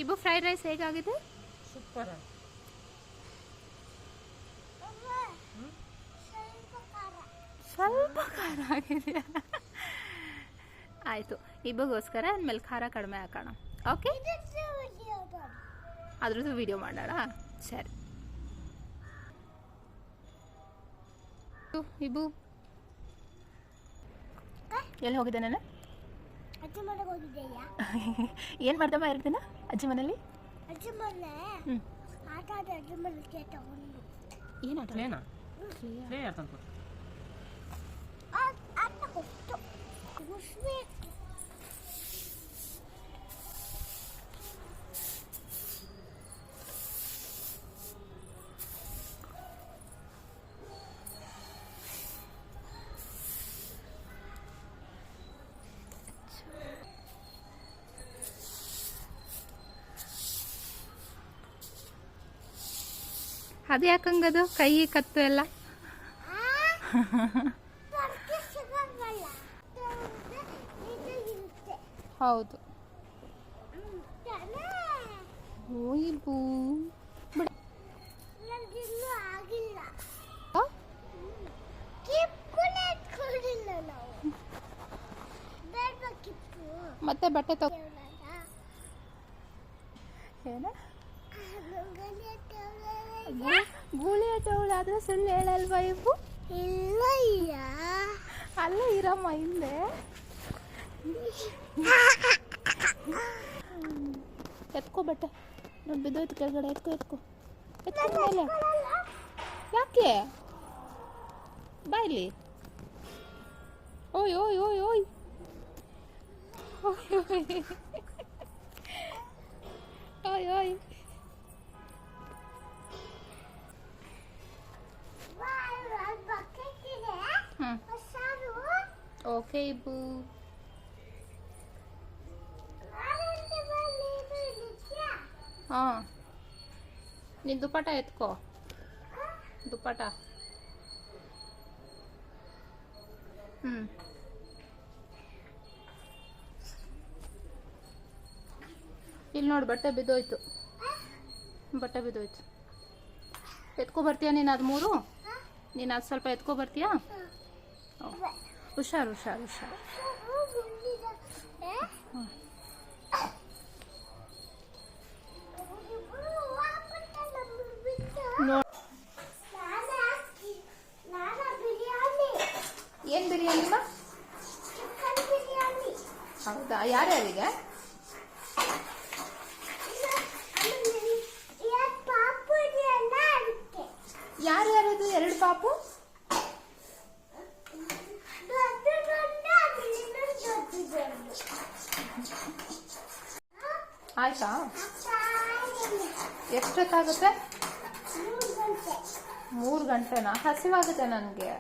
ಇಬ್ಬು fried rice ಹೇಗಾಗಿದೆ? Super. ಸ್ವಲ್ಪ ಖಾರ ಆಗಿದೆ. ಆಯಿತು, ಇಬ್ಬಗೋಸ್ಕರ ಅಂದಮೇಲೆ ಖಾರ ಕಡಿಮೆ ಹಾಕೋಣ. ಓಕೆ, ಅದ್ರದ್ದು ವಿಡಿಯೋ ಮಾಡೋಣ. ಸರಿ ಇಬ್ಬು ಎಲ್ಲಿ ಹೋಗಿದೆ? ನಾನು ಏನು ಮಾಡ್ದಮ್ಮ ಇರ್ತೀನ ಅಜ್ಜಿ ಮನೇಲಿ? ಏನು ಅದು ಯಾಕಂಗದು ಕೈ ಕತ್ತು ಎಲ್ಲ? ಹೌದು. ಹೋಯ್ಬೂ ಬಿಡ. ಮತ್ತೆ ಬಟ್ಟೆ ತಗೋ. ಏನ ಗೂಳಿ ಆಟವಳಾದ್ರೆ ಸುಳ್ಳು ಹೇಳಲ್ವಾ ಇವು? ಇಲ್ಲ ಅಲ್ಲ ಇರಮ್ಮ ಹಿಂದೆ. ಎತ್ಕೋ ಬಟ್ಟೆ, ನೋಡಿ ಬಿದ್ದೋಯ್ತು ಕೆಳಗಡೆ. ಎತ್ಕೋ ಮೇಲೆ. ಯಾಕೆ ಬಾಯ್ಲಿ? ಓಯ್ ಓಯ್ ಓಯ್ ಓಯ್ ಓಯ್ ಓಯ್. ಓಕೆ ಇಬ್ಬು. ಹಾಂ, ನೀನು ದುಪ್ಪಟ ಎತ್ಕೋ. ದುಪ್ಪಟ. ಇಲ್ಲಿ ನೋಡಿ, ಬಟ್ಟೆ ಬಿದ್ದೋಯ್ತು. ಎತ್ಕೊ ಬರ್ತೀಯಾ ನೀನು? ಅದು 3 ನೀನು ಅದು ಸ್ವಲ್ಪ ಎತ್ಕೊ ಬರ್ತೀಯಾ? ಹುಷಾರು. ಏನು ಬಿರಿಯಾನಿ? ಹೌದಾ? ಯಾರ್ಯಾರಿಗೆ? ಯಾರ್ಯಾರದು 2 ಪಾಪು? ಆಯ್ತಾ? ಎಷ್ಟೊತ್ತಾಗುತ್ತೆ? 3 ಗಂಟೆನಾ? ಹಸಿವಾಗುತ್ತೆ ನನಗೆ.